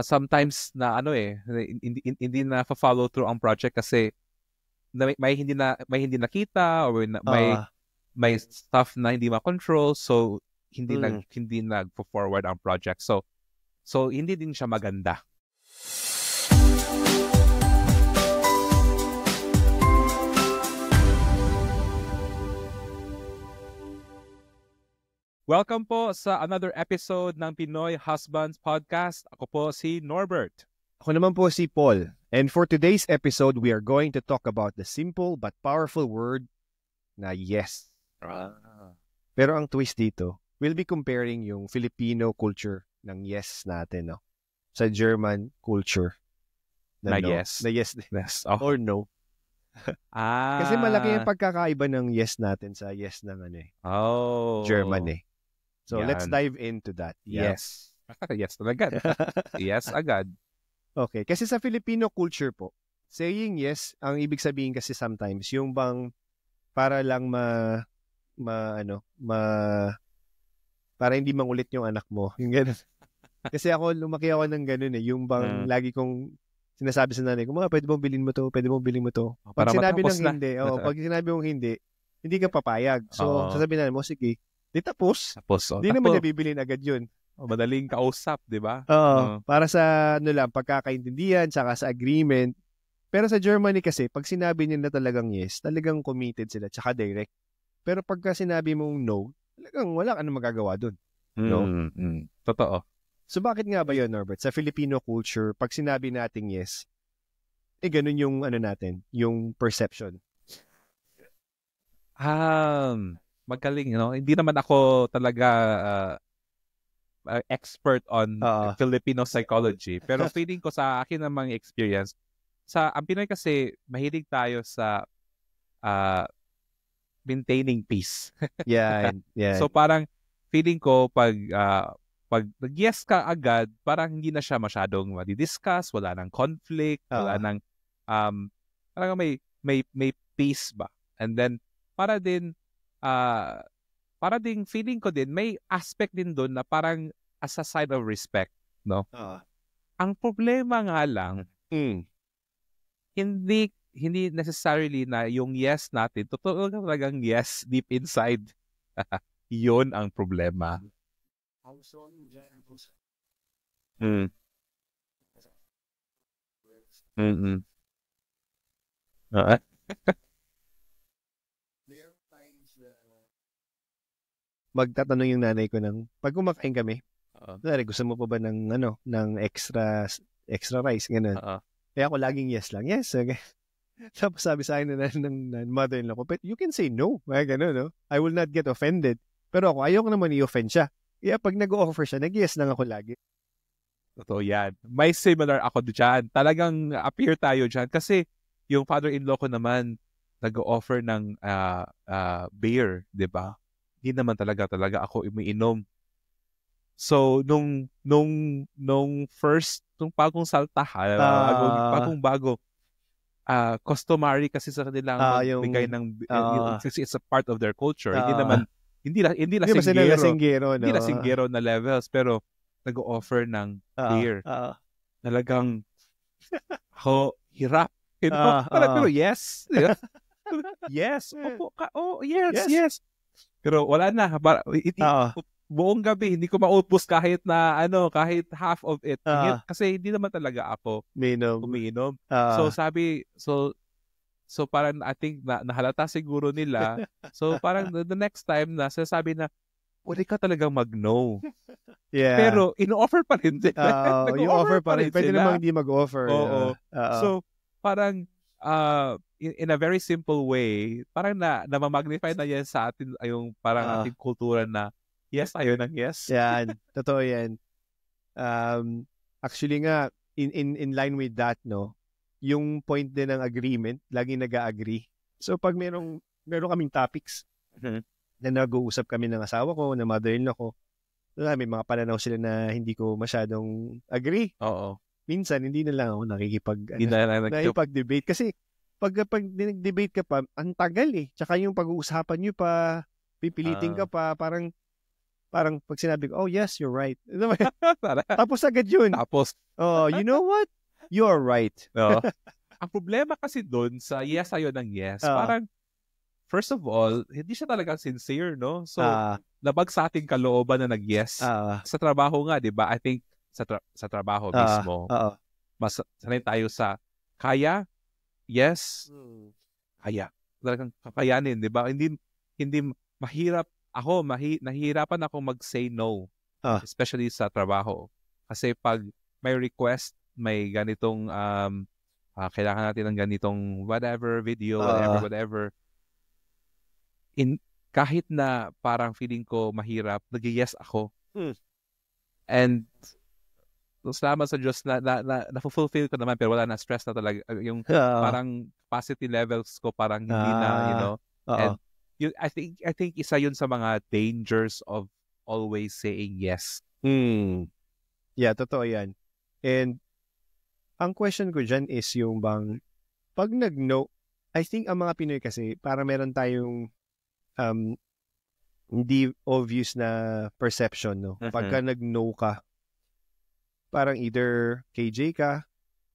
sometimes na hindi na follow through ang project kasi may hindi nakita or may stuff na hindi ma-control, so hindi nag-forward ang project. So hindi din siya maganda. Welcome po sa another episode ng Pinoy Husbands Podcast. Ako po si Norbert. Ako naman po si Paul. And for today's episode, we are going to talk about the simple but powerful word na yes. Pero ang twist dito, we'll be comparing yung Filipino culture ng yes natin, no? Sa German culture Na no. yes. Na yes. Yes. Oh. Or no. Kasi malaki yung pagkakaiba ng yes natin sa yes ng German eh. So let's dive into that. Yeah. Yes. Yes talaga. Yes agad. Okay, kasi sa Filipino culture po, saying yes, ang ibig sabihin kasi sometimes yung bang para lang para hindi mangulit yung anak mo. Yung ganun. Kasi lumaki ako ng ganun eh, yung bang lagi kong sinasabi sa nanay ko, pwede mong bilhin mo to, pwede mong bilhin mo to. Pag sinabi ng hindi, pag sinabi mong hindi ka papayag. So, sasabihin na mo, sige, di tapos. Di naman niya bibilin agad yun. Madaling kausap, di ba? Para sa pagkakaintindihan, saka sa agreement. Pero sa Germany kasi, pag sinabi niya na talagang yes, talagang committed sila, tsaka direct. Pero pagka sinabi mong no, talagang wala ka na magagawa dun. No? Totoo. So bakit nga ba yun, Norbert? Sa Filipino culture, pag sinabi nating yes, ganun yung natin, yung perception. Magaling, no? Hindi naman ako talaga expert on Filipino psychology. Pero feeling ko sa akin namang experience, ang Pinoy kasi, mahilig tayo sa maintaining peace. Yeah. So parang feeling ko pag nag-yes ka agad, parang hindi na siya masyadong madi-discuss, wala nang conflict, wala nang parang may peace ba. And then para din feeling ko din may aspect din doon na parang as a sign of respect, no? Ang problema nga lang, hindi necessarily na yung yes natin, totoo talagang yes deep inside. Yun ang problema. Magtatanong yung nanay ko pag kumakain kami, gusto mo pa ba ng extra rice, ganun. Kaya ako laging yes lang. Yes, okay. Tapos sabi sa akin ng mother-in-law ko, but you can say no. Ganun, no? I will not get offended. Pero ako, ayoko naman i-offend siya. Kaya pag nag-offer siya, nag-yes lang ako lagi. Totoo yan. May similar ako dyan. Talagang appear tayo dyan. Kasi yung father-in-law ko naman, nag-offer ng beer, di ba? Hindi naman talaga ako umiinom. So, nung bagong salta, bagong customary kasi sa kanilang magbigay ng it's a part of their culture. Hindi lasinggero, hindi lasinggero na levels, pero nag-o-offer ng beer. Talagang hirap. You know? Pero yes. Yes. Opo, yes. Pero wala na. Buong gabi, hindi ko maupos kahit half of it. Kasi hindi naman talaga ako umiinom. So parang I think nahalata siguro nila. So parang the next time na sasabi na, pwede ka talagang mag-no. Yeah. Pero in-offer pa rin sila. Yung offer pa rin. Pwede namang hindi mag-offer. Oo. So parang in a very simple way, parang namamagnify na yan sa atin yung parang ating kultura na yes, ayaw ng yes. Yan. Totoo yan. Actually nga, in line with that, no, yung point din ng agreement, laging nag-a-agree. So pag meron kaming topics na nag-uusap kami ng asawa ko, ng mother-in-law ko, may mga pananaw sila na hindi ko masyadong agree. Oo. Minsan, hindi na lang ako nakikipag-debate. Kasi pag nag-debate ka pa, ang tagal eh. Tsaka yung pag-uusapan nyo pa, pipilitin ka pa, parang parang pag sinabi ko, oh yes, you're right. Tapos agad yun. Tapos, oh, you know what? You're right. Ang problema kasi doon sa yes ayo ng yes, parang first of all, hindi siya talagang sincere, no? So, labag sa ating kalooban na nag-yes. Sa trabaho nga, di ba? I think sa trabaho mismo, mas sanay tayo sa kaya, yes, kaya. Talagang kakayanin, di ba? Hindi mahirap. Ako, nahihirapan ako mag-say no. Especially sa trabaho. Kasi pag may request, may ganitong kailangan natin ng ganitong whatever, video, whatever. Kahit na parang feeling ko mahirap, nag-yes ako. And salamat sa Diyos na fulfill ko naman, pero wala na, stress na talaga. Yung parang capacity levels ko parang hindi na, you know. And I think isa yun sa mga dangers of always saying yes. Yeah, totoo yan. And ang question ko dyan is yung bang, pag nag-no, I think ang mga Pinoy kasi, para meron tayong hindi obvious na perception, no? Pagka nag-no ka, parang either KJ ka,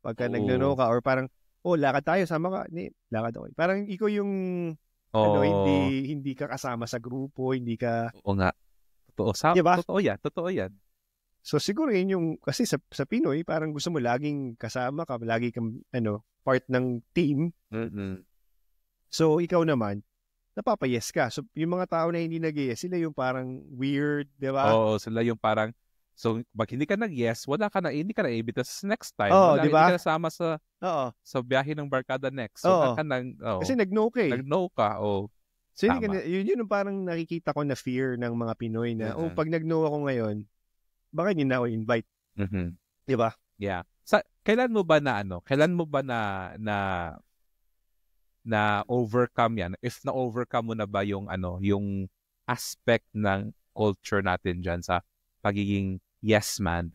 pagka nag-no ka, or parang, lakad tayo, sama ka. Lakad ako. Parang ikaw yung, hindi ka kasama sa grupo, hindi ka... Oo nga. Totoo. Diba? Totoo yan. So siguro yun yung, kasi sa Pinoy, parang gusto mo laging kasama ka, lagi kang, part ng team. So ikaw naman, napapayes ka. So yung mga tao na hindi nag-yes, sila yung parang weird, di ba? Oo, sila yung parang, so pag hindi ka nag-yes, hindi ka na-ibig next time. Di ba? Hindi ka nasama sa biyahe ng barkada next. So kasi nag-no ka. Nag-no ka, So yun yung parang nakikita ko na fear ng mga Pinoy na, pag nag-no ako ngayon, baka hindi na ako invite. Di ba? Yeah. Kailan mo ba na overcome yan? If na-overcome mo na ba yung yung aspect ng culture natin dyan sa pagiging yes man?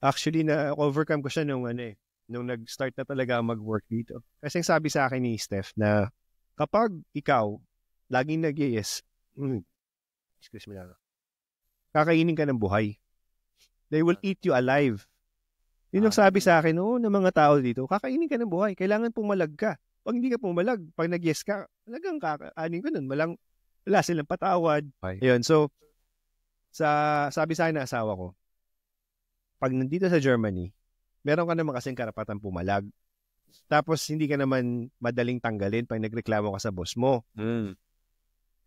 Actually, na-overcome ko siya nung nag-start na talaga mag-work dito. Kasi sabi sa akin ni Steph na kapag ikaw laging nag-yes, excuse me lang, kakainin ka ng buhay. They will eat you alive. Yun ang sabi sa akin, ng mga tao dito, kakainin ka ng buhay. Kailangan pumalag ka. Pag hindi ka pumalag, pag nag-yes ka, talagang kakaanin ko nun. Wala silang patawad. Ayun, so, sabi sa akin na asawa ko, pag nandito sa Germany, meron ka naman kasing karapatan pumalag. Tapos, hindi ka naman madaling tanggalin pag nagreklamo ka sa boss mo.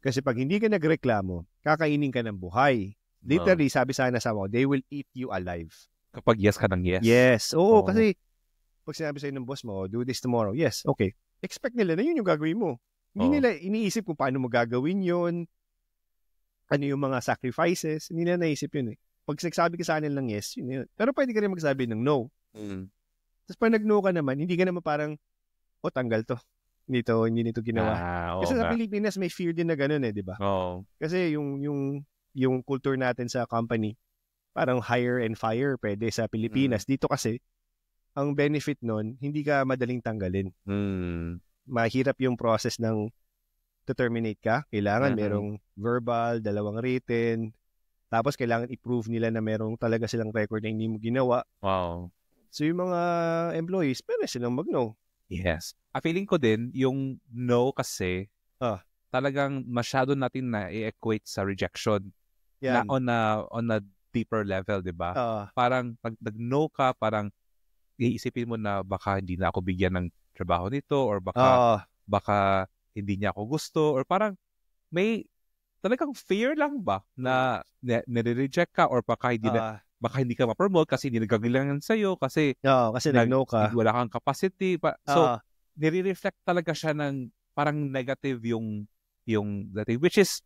Kasi pag hindi ka nagreklamo, kakainin ka ng buhay. Literally, sabi sa akin na asawa ko, they will eat you alive. Kapag yes ka ng yes? Yes. Oo, kasi pag sinabi sa'yo ng boss mo, do this tomorrow, yes, okay. Expect nila na yun yung gagawin mo. Hindi nila iniisip kung paano mo gagawin yun, ano yung mga sacrifices, hindi nila naisip yun eh. Pag nagsabi ka sa kanil ng yes, yun yun. Pero pwede ka rin magsabi ng no. Tapos pag nag-no ka naman, hindi ka naman parang, tanggal to. Hindi nito ginawa. Kasi sa Pilipinas, may fear din na gano'n eh, di ba? Kasi yung culture natin sa company, parang hire and fire pwede sa Pilipinas. Dito kasi, ang benefit nun, hindi ka madaling tanggalin. Mahirap yung process ng to terminate ka. Kailangan merong verbal, 2 written. Tapos kailangan i-prove nila na merong talaga silang record na hindi mo ginawa. Wow. So yung mga employees, pwede silang mag-no. Yes. Feeling ko din, yung no kasi, talagang masyado natin na i-equate sa rejection. Na on a deeper level, di ba? Parang pag nag-no ka, parang iisipin mo na baka hindi na ako bigyan ng trabaho nito or baka hindi niya ako gusto or parang may talagang fear lang ba na nire-reject ka or baka hindi ka ma-promote kasi hindi nagagalangan sa'yo kasi nag-no ka. Wala kang capacity. So, nire-reflect talaga siya ng parang negative yung dating, which is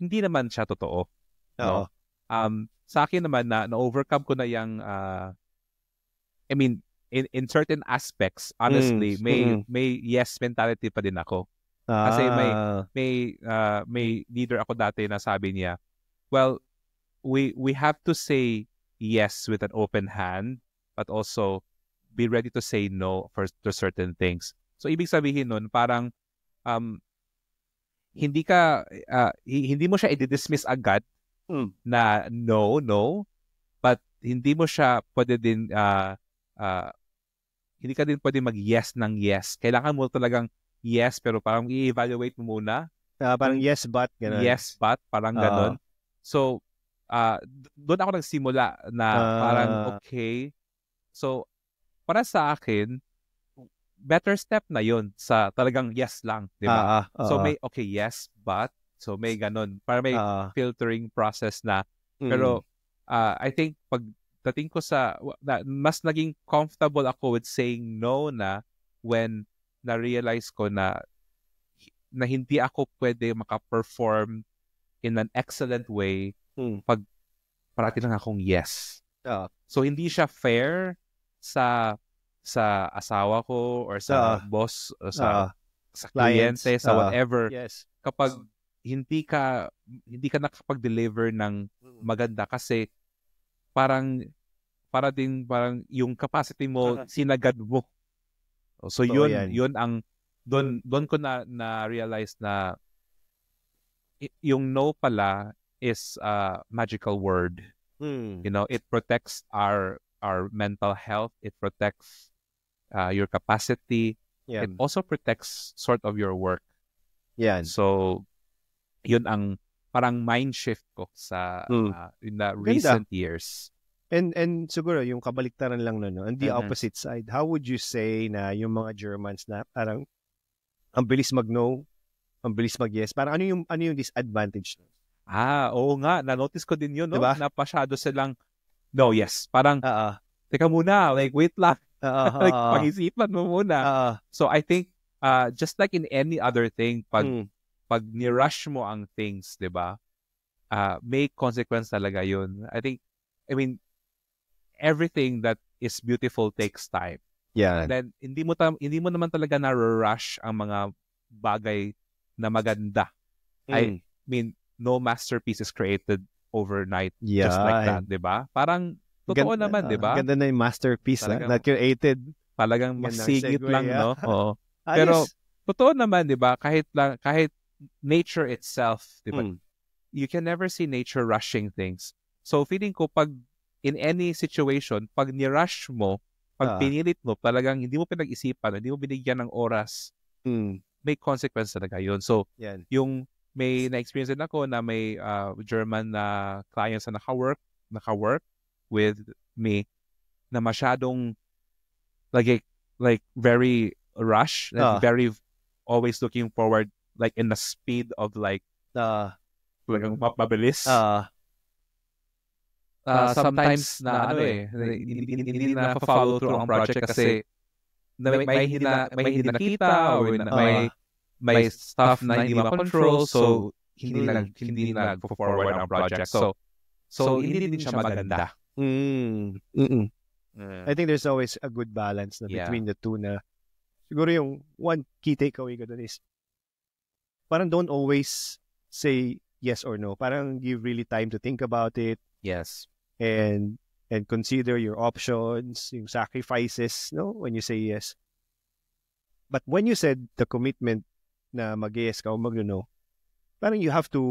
hindi naman siya totoo. No? Sa akin naman na-overcome ko na yung I mean, in certain aspects, honestly, may yes mentality pa din ako. Kasi may leader ako dati na sabi niya, well, we have to say yes with an open hand, but also be ready to say no to certain things. So ibig sabihin nun, parang hindi mo siya i-dismiss agad na no, but hindi mo siya pwede din, hindi ka din pwede mag-yes ng yes. Kailangan mo talagang yes, pero parang i-evaluate mo muna. Parang yes, but, gano'n. Yes, but, parang gano'n. So, doon ako nagsimula na parang okay. So, para sa akin, better step na yun sa talagang yes lang, di ba? So, may, okay, yes, but, so may ganun. Para may filtering process na. Pero, I think, pagdating ko mas naging comfortable ako with saying no na when na-realize ko na hindi ako pwede maka-perform in an excellent way pag parati lang akong yes. So, hindi siya fair sa asawa ko or sa boss o sa kliyente, sa whatever. Yes. Kapag hindi ka nakapag-deliver ng maganda kasi parang yung capacity mo sinagad mo. So yun ang doon ko na realize na yung no pala is a magical word. You know, it protects our mental health. It protects your capacity. It also protects sort of your work. So, yun ang parang mind shift ko sa in the recent years. And siguro yung kabaliktaran lang no, on the opposite side, how would you say na yung mga Germans na parang ang bilis mag-no, ang bilis mag-yes, parang ano yung disadvantage? Oo nga, na-notice ko din yun, no? Diba? Na pasyado silang no, yes. Parang, teka muna, like, wait lang. Like, pag-isipan mo muna. So, I think, just like in any other thing, pag ni-rush mo ang things, di ba? May consequence talaga yun. I mean, everything that is beautiful takes time. Yeah. Then, hindi mo naman talaga na-rush ang mga bagay na maganda. I mean, no masterpiece is created overnight just like that, di ba? Parang, totoo naman, di ba? Ganda na yung masterpiece na created. Talagang masigit lang, no? Oo. Pero, totoo naman, di ba? Kahit nature itself, di ba? You can never see nature rushing things. So, feeling ko, pag in any situation, pag ni-rush mo, pag pinilit mo, talagang hindi mo pinag-isipan, hindi mo binigyan ng oras, may consequence talaga yun. So, yung may na-experience din ako na may German na clients na naka-work with me na masyadong like very rush, very always looking forward like in the speed of like mabilis. Sometimes na hindi na follow through ang project kasi may hindi nakita or may stuff na hindi ma-control, so hindi nag-forward ang project. So hindi din siya maganda. I think there's always a good balance between the two na siguro yung one key takeaway ko dun is parang don't always say yes or no. Parang give really time to think about it. Yes. And consider your options, yung sacrifices, no, when you say yes. But when you said the commitment na mag-yes ka o mag-no, parang you have to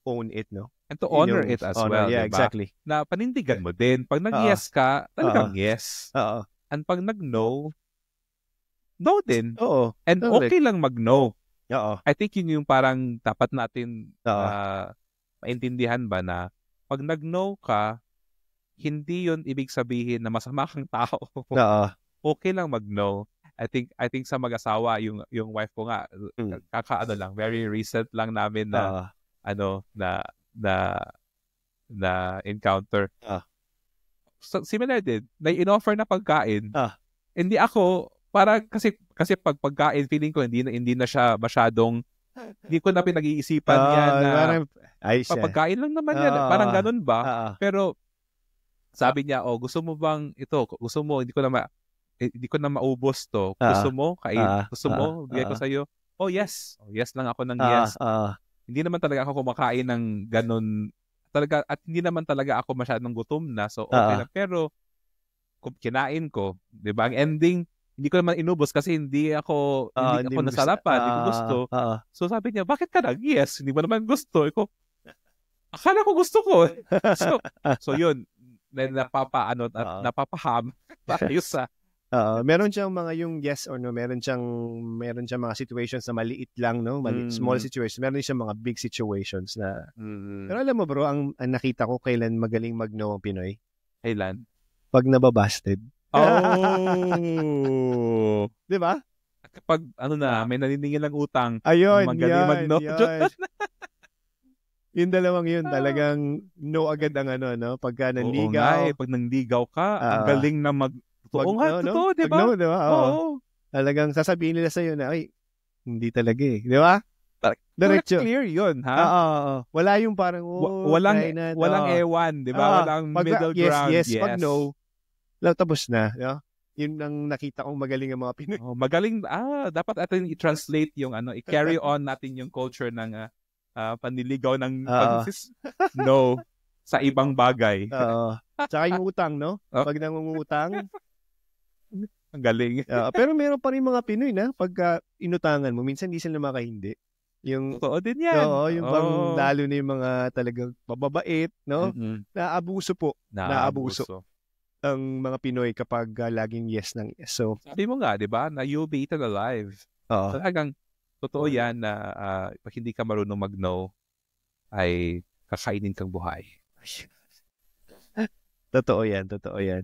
own it, no? And to honor it as well, yeah, diba? Exactly. Na panindigan mo din. Pag nag-yes ka, talagang yes. And pag nag-no, no din. And okay lang mag-no. I think yun yung parang dapat natin maintindihan ba na pag nag-no ka, hindi yun ibig sabihin na masama kang tao. Okay lang mag-no. I think sa mag-asawa, yung wife ko nga, very recent lang namin na na encounter. So, similar din. In-offer na pagkain. Hindi ako, parang kasi pag pagkain, feeling ko hindi na siya masyadong, hindi ko na pinag-iisipan yan na pagkain lang naman yan. Parang ganun ba? Pero sabi niya, gusto mo bang ito? Gusto mo, hindi ko na maubos to. Gusto mo? Gusto mo? Bigay ko sa'yo? Yes. Yes lang ako ng yes. Hindi naman talaga ako kumakain ng ganun. Talaga, at hindi naman talaga ako masyadong gutom na. So, okay lang. Pero, kung kinain ko, di ba? Ang ending, hindi ko naman inubos kasi hindi ako nasarapan. Hindi ko gusto. So, sabi niya, bakit ka nag-yes? Hindi mo naman gusto. Akala ko gusto ko. So yun, napapaham tayo sa meron siyang mga yung yes or no, meron siyang mga situations na maliit lang, no? Small situations. Meron siyang mga big situations na Pero alam mo bro, ang nakita ko kailan magaling mag-no ang Pinoy. Kailan? Pag nababasted. Oh! Di ba? Kapag may naniningil ng utang, ayun, magaling mag-no. Yung dalawang yun, talagang no agad ang no? Pagka nanligaw. Pag nanligaw ka, ang galing na totoo, di ba? No, di ba? Oo. Talagang sasabihin nila sa'yo na, ay, hindi talaga eh. Di ba? Diretso. Clear yun, ha? Wala yung parang, walang ewan, di ba? Walang middle ground. Yes. Pag no, tapos na. Yeah? Yun ang nakita kong magaling ang mga Pinoy. Magaling, dapat natin i-translate yung i-carry on natin yung culture ng panliligaw ng no sa ibang bagay. Tsaka yung utang, no? Pag nangungutang, ang galing. Pero meron pa rin mga Pinoy na pagka inutangan mo, minsan hindi sila makahindi. Yung totoo din yan. Yung bang lalo na yung mga talagang mababait, no? Naabuso po. Naabuso ang mga Pinoy kapag laging yes ng yes. So, sabi mo nga, di ba, na you'll be eaten alive. Talagang totoo yan na pag hindi ka marunong mag-no, ay kakainin kang buhay. Totoo yan.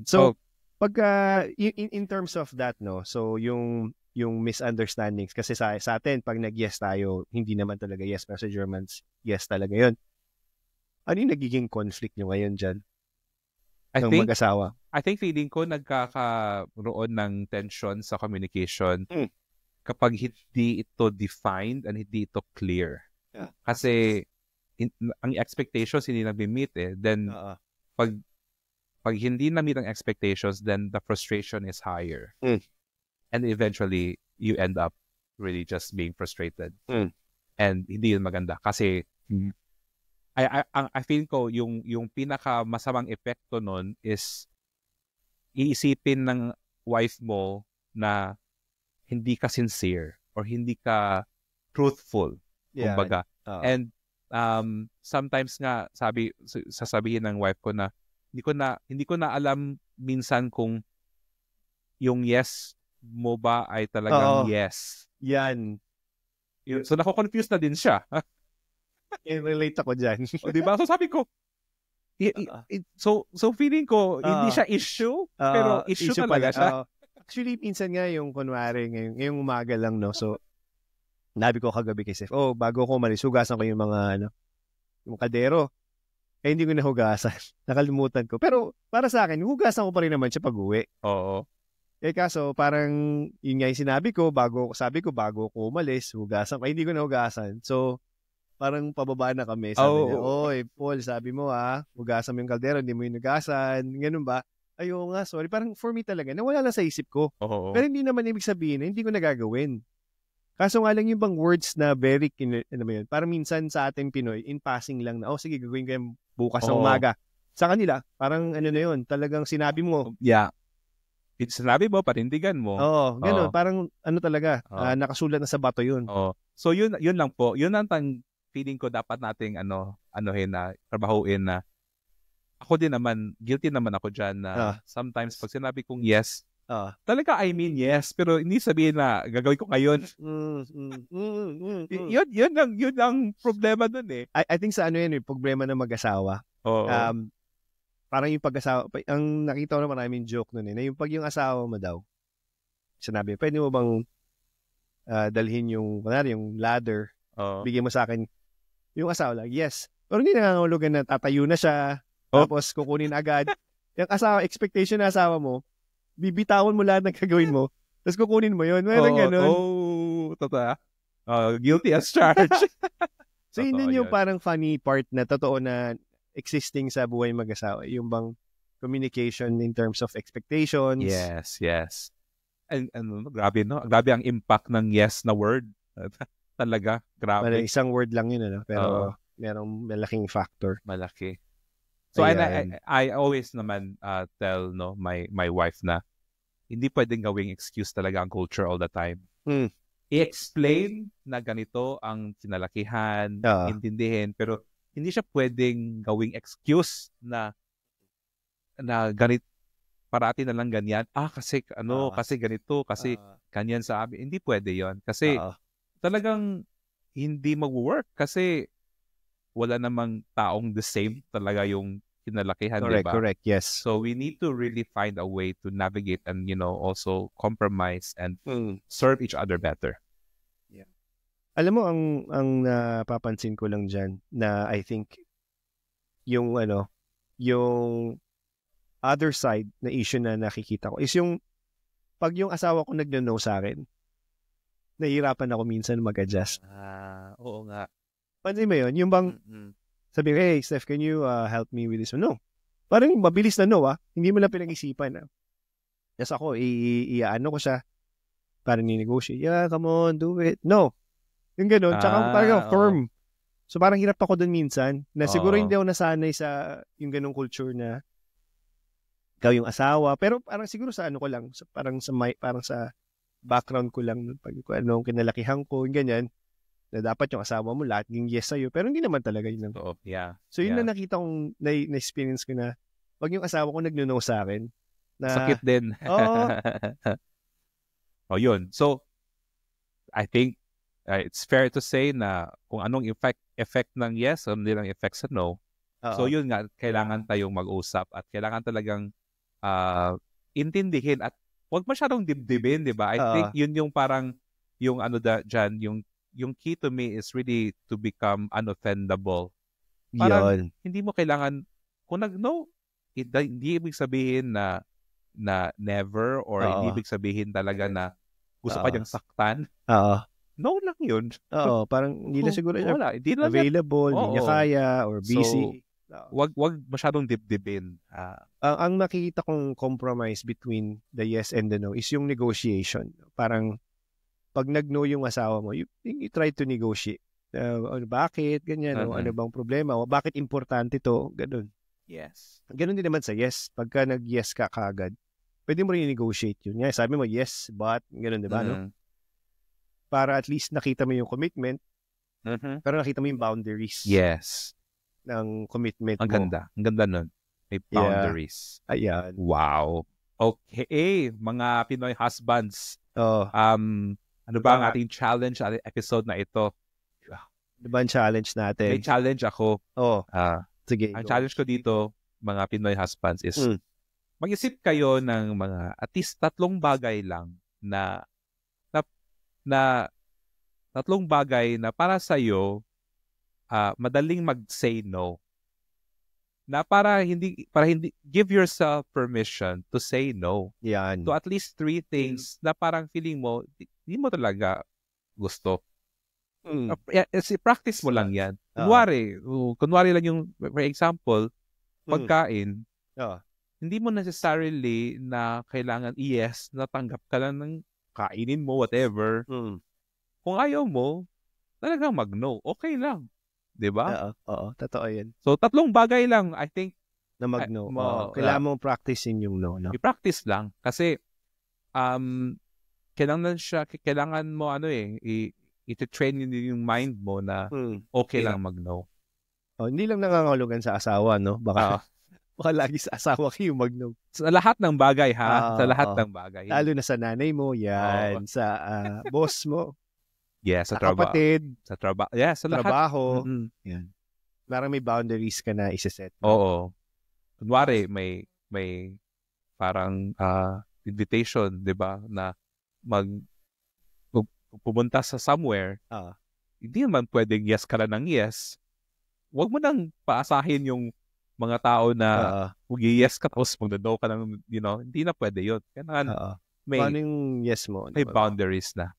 So, pagka in terms of that, no, so yung misunderstandings, kasi sa atin, pag nag-yes tayo, hindi naman talaga yes, pero sa Germans, yes talaga yun. Ano yung nagiging conflict nyo ngayon dyan? Mag-asawa? I think feeling ko nagkakaroon ng tension sa communication kapag hindi ito defined and hindi ito clear. Yeah. Kasi ang expectations hindi na-meet then pag hindi na-meet ang expectations, then the frustration is higher. And eventually, you end up really just being frustrated. And hindi yun maganda. Kasi I feel ko yung pinaka masamang epekto nun is iisipin ng wife mo na hindi ka sincere or hindi ka truthful, kumbaga. And sometimes nga sasabihin ng wife ko na hindi ko na alam minsan kung yung yes mo ba ay talagang yes. Yan. So nako-confuse na din siya. I-relate ako dyan. Di ba? So sabi ko, so feeling ko, hindi siya issue, pero issue talaga siya. Actually, minsan nga yung kunwari, ngayong umaga lang, no? So, nabi ko kagabi kay Seth, bago ko umalis, hugasan ko yung mga, yung kaldero. Hindi ko nahugasan. Nakalimutan ko. Pero, para sa akin, hugasan ko pa rin naman siya pag-uwi. Oo. Kaso, parang, yun nga yung sinabi ko, bago ko umalis, hugasan ko. Hindi ko nahugasan. So, parang pababa na kami. Sabi niya, Paul, sabi mo hugasan mo yung kaldero, hindi mo yung hugasan. Ganun ba? Ayaw nga, sorry. Parang for me talaga, nawala lang sa isip ko. Pero hindi naman ibig sabihin na hindi ko nagagawin. Kaso nga lang yung bang words na very, parang minsan sa ating Pinoy, in passing lang na, sige, gagawin ko yung bukas ng umaga. Sa kanila, parang na yun, talagang sinabi mo. Yeah. Sinabi mo, panindigan mo. Ganun. Parang talaga, nakasulat na sa bato yun. So yun lang po. Yun ang feeling ko dapat nating trabahuin na ako din naman, guilty naman ako dyan na sometimes pag sinabi kong yes, talaga I mean yes, pero hindi sabihin na gagawin ko ngayon. Yun ang problema dun eh. I think sa problema ng mag-asawa. Parang yung pag-asawa, ang nakita ko na maraming joke nun na yung pag yung asawa mo daw, sinabi, pwede mo bang dalhin yung ladder, bigyan mo sa akin, yung asawa lang, yes. Pero hindi nangangahulugan na tatayo na siya, tapos kukunin agad. Yung asawa, expectation na asawa mo, bibitawan mo lahat ng gagawin mo, tapos kukunin mo yun. Mayroon ganun. Totoo. Guilty as charged. So yun din yung parang funny part na totoo na existing sa buhay mag-asawa. Yung bang communication in terms of expectations. Yes. And grabe, no? Grabe ang impact ng yes na word. Talaga, grabe. Isang word lang yun, pero merong malaking factor. Malaki. So I always naman tell my wife na hindi pwedeng gawing excuse talaga ang culture all the time. I-explain na ganito ang kinalakihan, intindihin, pero hindi siya pwedeng gawing excuse na ganit parati na lang ganyan. Kasi kasi ganito, kasi ganyan sa amin. Hindi pwede 'yon. Kasi talagang hindi mag-work kasi wala namang taong the same talaga yung kinalakihan, di ba? Correct, yes. So we need to really find a way to navigate and, also compromise and serve each other better. Yeah. Alam mo, ang napapansin ko lang dyan na I think yung other side na issue na nakikita ko is yung pag yung asawa ko nagno-no sa akin, nahihirapan ako minsan mag-adjust. Oo nga. Pansin mo yun? Yung bang sabi, hey, Steph, can you help me with this one? No. Parang mabilis na no, Hindi mo lang pinag-isipan, Yes, ako, i-ano ko siya. Parang ni-negotiate. Yeah, come on, do it. No. Yung gano'n. Tsaka parang firm. So parang hirap ako dun minsan na siguro hindi ako nasanay sa yung ganong culture na ikaw yung asawa. Pero parang siguro sa ano ko lang, parang sa background ko lang, pag anong kinalakihan ko, yung ganyan, na dapat yung asawa mo lahat yung yes sa'yo. Pero hindi naman talaga yun. Yeah. So yun na nakita kong, na-experience ko na, pag yung asawa ko nagno-no sa akin, na, sakit din. Yun. So, I think, it's fair to say na kung anong effect ng yes, ano nilang effect sa no. So yun nga, kailangan tayong mag-usap at kailangan talagang intindihin at huwag masyadong dibdibin, di ba? I think yun yung parang, yung dyan, yung key to me is really to become unoffendable. Parang hindi mo kailangan, kung nag-no, hindi ibig sabihin na never or hindi ibig sabihin talaga na gusto ka niyang saktan. No lang yun. Parang hindi na siguro hindi available, hindi niya kaya, or busy. Wag masyadong dibdibin. Ang nakikita kong compromise between the yes and the no is yung negotiation. Parang pag nag-no yung asawa mo, you try to negotiate. Bakit? Ganyan. Ano bang problema? Bakit importante to? Ganun. Yes. Ganun din naman sa yes. Pagka nag-yes ka kagad, pwede mo rin negotiate yun. Yeah, sabi mo, yes, but, ganun, di ba? No? Para at least nakita mo yung commitment, pero nakita mo yung boundaries. Yes. Ng commitment mo. Ang ganda nun. May boundaries. Yeah. Ayan. Wow. Okay, mga Pinoy husbands. Ano ba ang ating challenge, ating episode na ito? Ano ba ang challenge natin? May challenge ako. Sige. Ang challenge ko dito, mga Pinoy husbands, is mag-isip kayo ng mga at least 3 bagay lang na 3 bagay na para sa'yo, madaling mag-say no. Na para hindi give yourself permission to say no. Yan. To at least 3 things na parang feeling mo hindi mo gusto. Practice mo lang yan. Kunwari lang yung, for example, pagkain. Hindi mo necessarily na kailangan yes, natanggap ka lang ng kainin mo, whatever. Kung ayaw mo, talagang mag-no. Okay lang. Diba? Oo, totoo yan. So, 3 bagay lang, I think, na mag-no. Kailangan mong practice yung no. I-practice lang. Kasi, kailangan mo, i-train yung mind mo na okay lang mag-no. Hindi lang nangangahulugan sa asawa, no? Baka lagi sa asawa kayo mag-no. Sa lahat ng bagay, ha? Sa lahat ng bagay. Lalo na sa nanay mo, yan. Sa boss mo. Yes, sa trabaho. Kapatid. Sa trabaho. Yes, sa lahat. Trabaho. Yan. Parang may boundaries ka na isa-set. Oo. Kunwari, may parang invitation, di ba? Na pumunta sa somewhere. Hindi naman pwedeng yes ka lang ng yes. Huwag mo nang paasahin yung mga tao na mag-yes ka tapos mag-no ka ng, hindi na pwede yun. Kailangan paano yung yes mo? May boundaries na.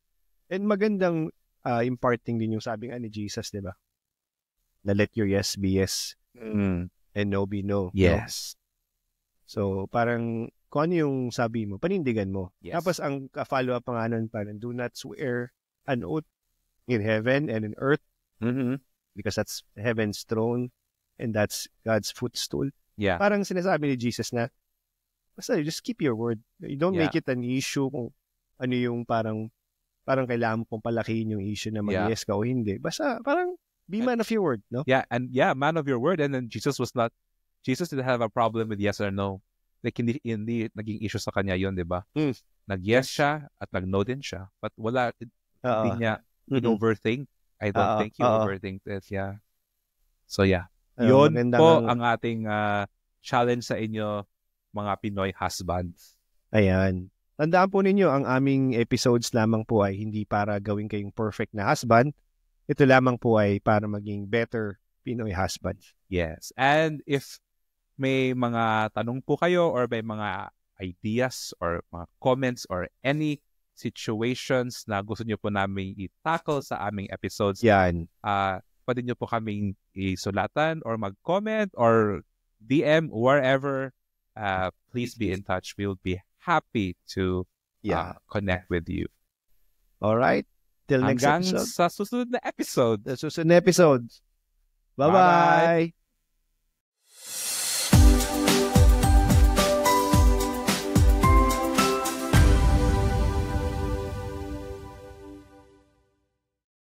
And magandang imparting din yung sabi ni Jesus, di ba? Na let your yes be yes and no be no. Yes. No? So, parang kung ano yung sabi mo, panindigan mo. Yes. Tapos ang follow-up pa nga nun, parang do not swear an oath in heaven and in earth because that's heaven's throne and that's God's footstool. Yeah. Parang sinasabi ni Jesus na basta just keep your word. You don't make it an issue kung ano yung parang kailangan mo pong palakihin yung issue na mag-yes ka o hindi. Basta parang Be man of your word, no? Yeah, man of your word. And then Jesus didn't have a problem with yes or no. Like, hindi naging issue sa kanya yun, di ba? Nag-yes siya at nag-no din siya. But hindi niya in-overthink. I don't think he overthinked it, yeah. So, yeah. Yun po ang ating challenge sa inyo, mga Pinoy husbands. Ayan. Tandaan po ninyo, ang aming episodes lamang po ay hindi para gawin kayong perfect na husband. Ito lamang po ay para maging better Pinoy husband. Yes. And if may mga tanong po kayo or may mga ideas or mga comments or any situations na gusto nyo po namin i-tackle sa aming episodes, yan. Pwede nyo po kaming isulatan or mag-comment or DM wherever. Please be in touch. We'll be happy to connect with you. Alright. Till next episode. Hanggang sa susunod na episode. Bye-bye.